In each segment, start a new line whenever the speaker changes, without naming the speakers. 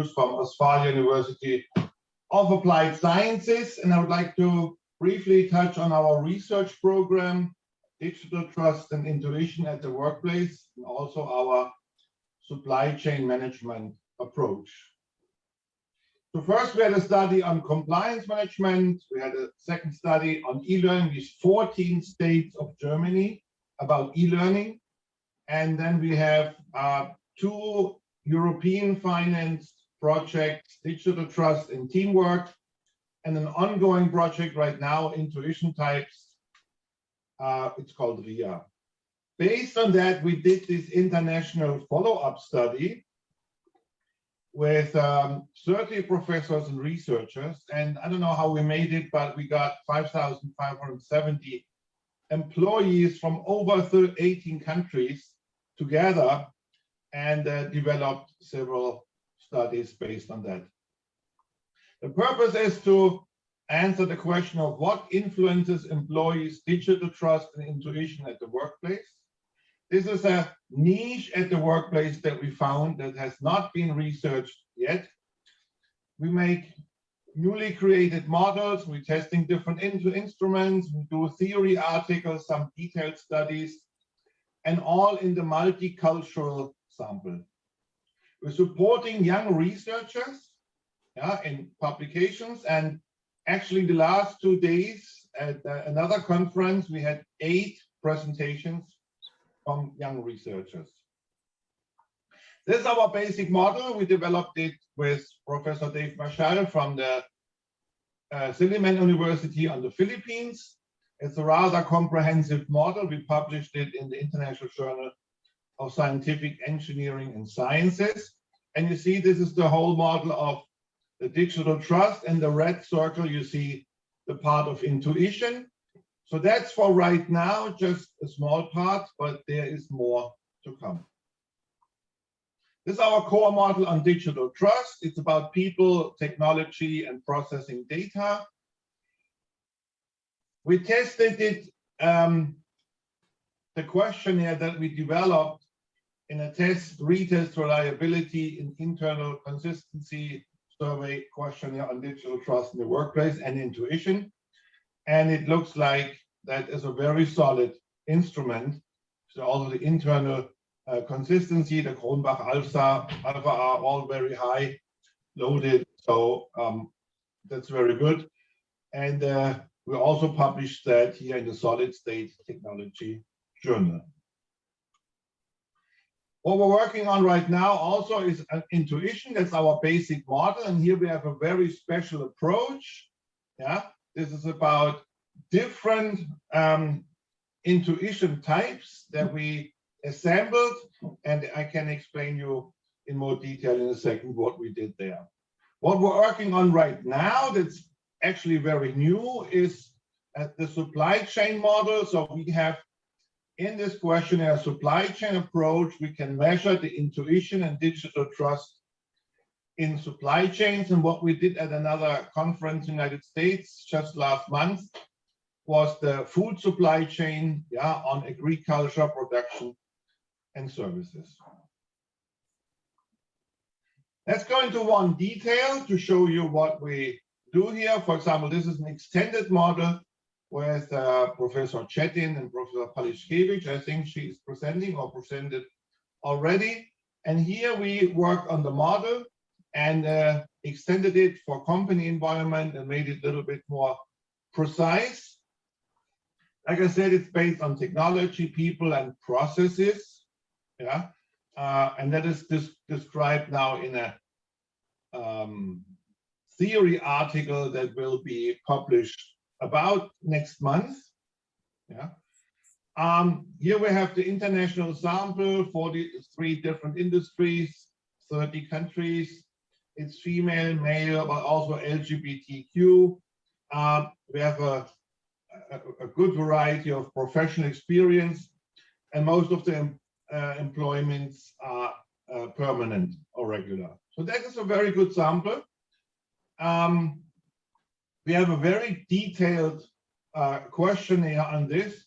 produced from Ostfalia University of Applied Sciences. And I would like to briefly touch on our research program, Digital Trust and Intuition at the Workplace, and also our supply chain management approach. So first we had a study on compliance management. We had a second study on e-learning, these 14 states of Germany about e-learning. And then we have two European financed projects, Digital Trust and Teamwork, and an ongoing project right now, Intuition Types. It's called RIA. Based on that, we did this international follow-up study with 30 professors and researchers. And I don't know how we made it, but we got 5,570 employees from over 18 countries together and developed several studies based on that. The purpose is to answer the question of what influences employees' digital trust and intuition at the workplace. This is a niche at the workplace that we found that has not been researched yet. We make newly created models, we're testing different instruments, we do theory articles, some detailed studies, and all in the multicultural sample. We're supporting young researchers in publications, and actually the last 2 days at another conference, we had 8 presentations from young researchers. This is our basic model. We developed it with Professor Dave Marshall from the Silliman University on the Philippines. It's a rather comprehensive model. We published it in the International Journal of Scientific Engineering and Sciences. And you see, this is the whole model of the digital trust. And the red circle, you see the part of intuition. So that's for right now, just a small part, but there is more to come. This is our core model on digital trust. It's about people, technology, and processing data. We tested it, the questionnaire that we developed in a retest reliability and internal consistency survey questionnaire on digital trust in the workplace and intuition. And it looks like that is a very solid instrument. So also the internal consistency, the Kronbach alpha are all very high loaded. So that's very good. And we also published that here in the Solid State Technology Journal. What we're working on right now also is intuition. That's our basic model. And here we have a very special approach. Yeah, this is about different intuition types that we assembled. And I can explain you in more detail in a second what we did there. What we're working on right now that's actually very new is the supply chain model. So we have in this questionnaire supply chain approach, we can measure the intuition and digital trust in supply chains. And what we did at another conference in the United States just last month was the food supply chain, on agriculture, production, and services. Let's go into one detail to show you what we do here. For example, this is an extended model with Professor Chetin and Professor Palishkevich. I think she's presenting or presented already. And here we worked on the model and extended it for company environment and made it a little bit more precise. Like I said, it's based on technology, people, and processes. And that is described now in a theory article that will be published about next month. Here we have the international sample, 43 different industries, 30 countries. It's female, male, but also LGBTQ. We have a good variety of professional experience, and most of the employments are permanent or regular. So that is a very good sample. We have a very detailed questionnaire on this.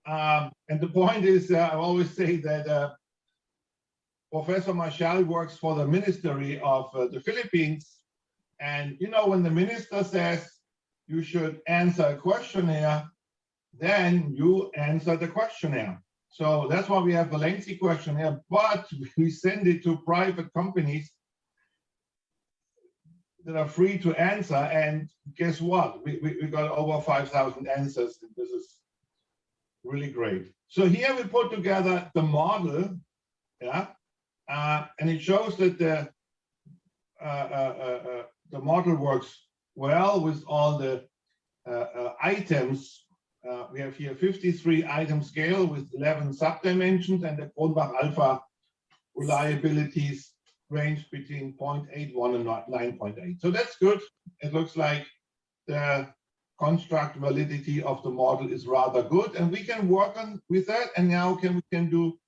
And the point is, I always say that Professor Marshall works for the Ministry of the Philippines. And you know, when the minister says you should answer a questionnaire, then you answer the questionnaire. So that's why we have a lengthy questionnaire, but we send it to private companies that are free to answer. And guess what? We got over 5,000 answers. And this is really great. So here we put together the model, yeah, and it shows that the model works well with all the items. We have here 53 item scale with 11 subdimensions, and the Kronbach alpha reliabilities range between 0.81 and 9.8. So that's good. It looks like the construct validity of the model is rather good, and we can work on with that. And now we can do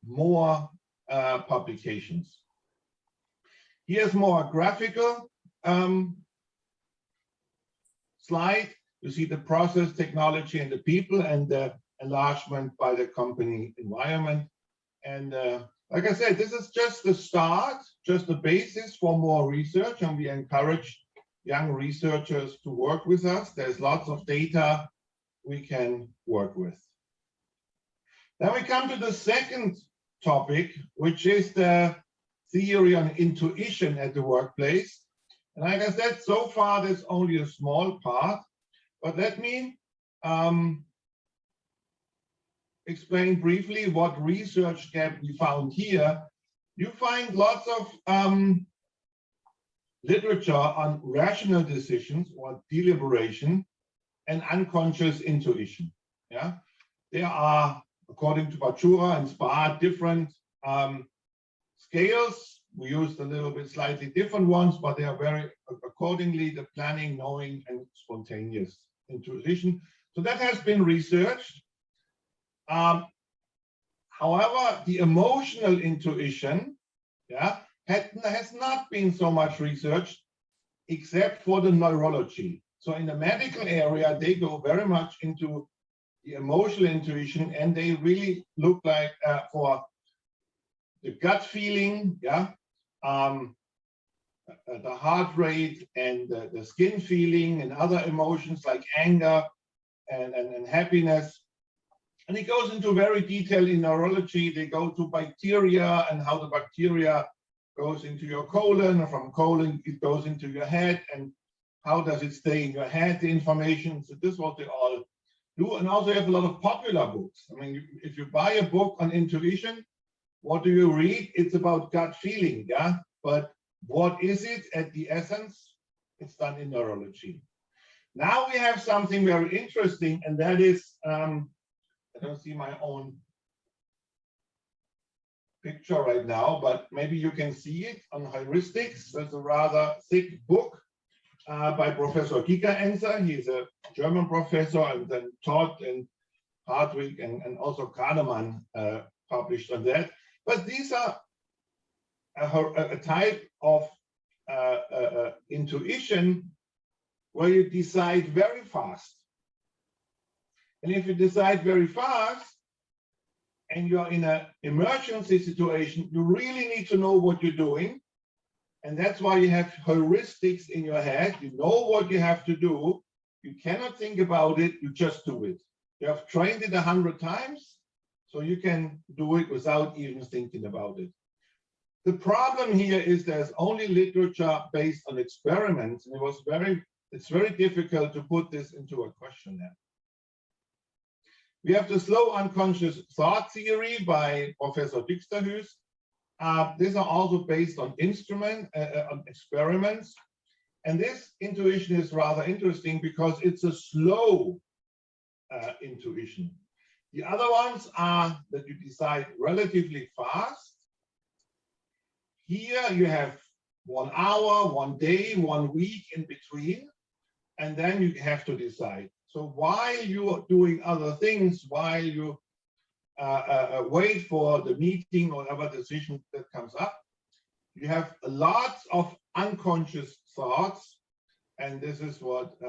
more publications. Here's more graphical slide. You see the process, technology, and the people, and the enlargement by the company environment. And like I said, this is just the start, just the basis for more research, and we encourage young researchers to work with us. There's lots of data we can work with. Then we come to the second topic, which is the theory on intuition at the workplace. And like I said, so far there's only a small part, but let me explain briefly what research gap we found here. You find lots of literature on rational decisions or deliberation and unconscious intuition. Yeah, there are, according to Bachura and Spa, different scales. We used a little bit slightly different ones, but they are very accordingly the planning, knowing, and spontaneous intuition. So that has been researched. However, the emotional intuition, yeah, has not been so much researched, except for the neurology. So in the medical area, they go very much into the emotional intuition, and they really look like for the gut feeling, yeah, the heart rate and the skin feeling and other emotions like anger and happiness. And it goes into very detail in neurology. They go to bacteria and how the bacteria goes into your colon, and from colon it goes into your head, and how does it stay in your head, the information. So this is what they all do. And also you have a lot of popular books. I mean, if you buy a book on intuition, what do you read? It's about gut feeling, yeah? But what is it at the essence? It's done in neurology. Now we have something very interesting, and that is, I don't see my own picture right now, but maybe you can see it on heuristics. There's a rather thick book by Professor Gigerenzer. He's a German professor, and then Todd and Hartwig and also Kahneman published on that. But these are a type of intuition where you decide very fast. And if you decide very fast and you're in an emergency situation, you really need to know what you're doing. And that's why you have heuristics in your head. You know what you have to do. You cannot think about it, you just do it. You have trained it 100 times, so you can do it without even thinking about it. The problem here is there's only literature based on experiments, and it's very difficult to put this into a questionnaire. We have the slow unconscious thought theory by Professor Dixterhuis. These are also based on on experiments. And this intuition is rather interesting because it's a slow intuition. The other ones are that you decide relatively fast. Here you have 1 hour, 1 day, 1 week in between, and then you have to decide. So while you are doing other things, while you wait for the meeting or whatever decision that comes up, you have lots of unconscious thoughts, and this is what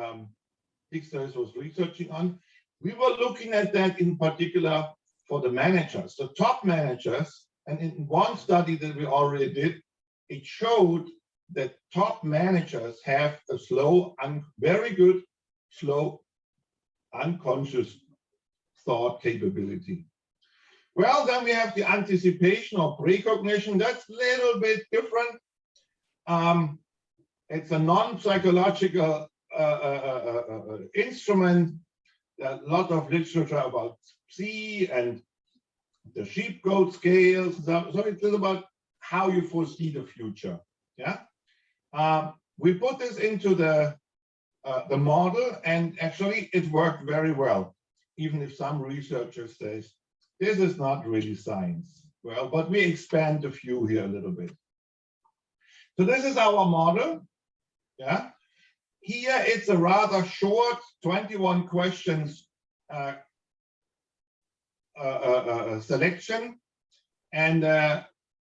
Dixterhuis was researching on. We were looking at that in particular for the managers. The top managers, And in one study that we already did, it showed that top managers have a slow and very good, slow, unconscious thought capability. Well, then we have the anticipation or precognition. That's a little bit different. It's a non-psychological instrument. There's a lot of literature about psi and the sheep-goat scales. So it's about how you foresee the future. Yeah. We put this into the model, and actually it worked very well, even if some researchers say this is not really science. Well, but we expand the view here a little bit. So this is our model. Yeah. Here it's a rather short 21 questions selection, and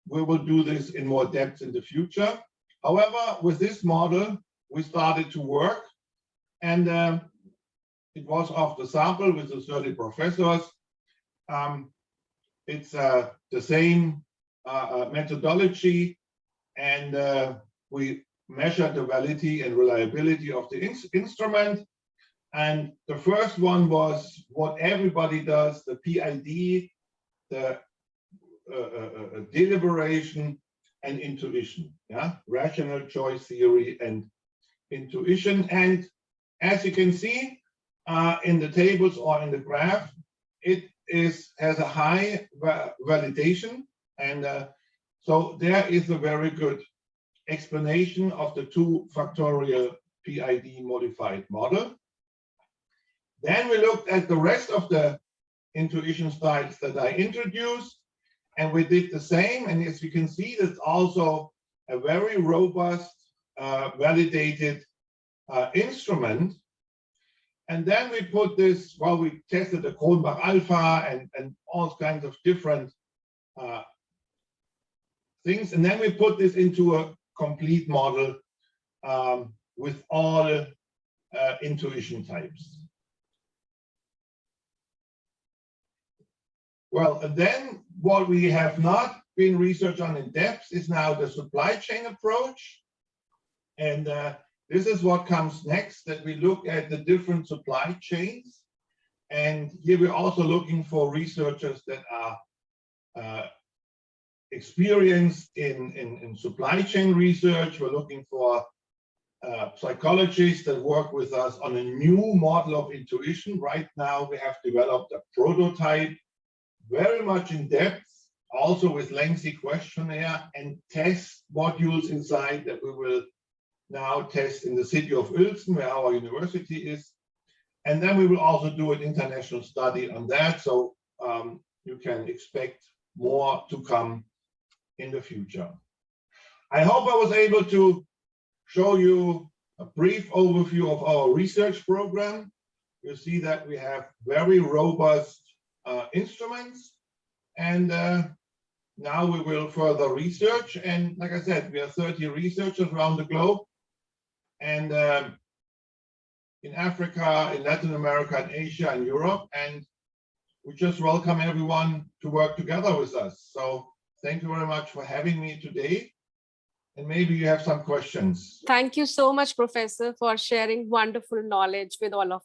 we will do this in more depth in the future. However, with this model, we started to work, and it was off the sample with the 30 professors. It's the same methodology, and we measured the validity and reliability of the instrument. And the first one was what everybody does, the PID, the deliberation and intuition, yeah, rational choice theory and intuition. And as you can see in the tables or in the graph, it has a high validation, and so there is a very good explanation of the 2-factorial PID modified model. Then we looked at the rest of the intuition styles that I introduced, and we did the same. And as you can see, that's also a very robust, validated instrument. And then we put this, well, we tested the Kronbach alpha and all kinds of different things. And then we put this into a complete model with all intuition types. Well, and then what we have not been researched on in depth is now the supply chain approach. And this is what comes next, that we look at the different supply chains. And here we're also looking for researchers that are experienced in supply chain research. We're looking for psychologists that work with us on a new model of intuition. Right now, we have developed a prototype, very much in depth, also with lengthy questionnaire and test modules inside that we will now test in the city of Uelzen, where our university is. And then we will also do an international study on that. So you can expect more to come in the future. I hope I was able to show you a brief overview of our research program. You see that we have very robust instruments, and now we will further research. And like I said, we are 30 researchers around the globe, and in Africa, in Latin America, in Asia, and Europe, and we just welcome everyone to work together with us. So thank you very much for having me today, and maybe you have some questions.
Thank you so much, Professor, for sharing wonderful knowledge with all of us.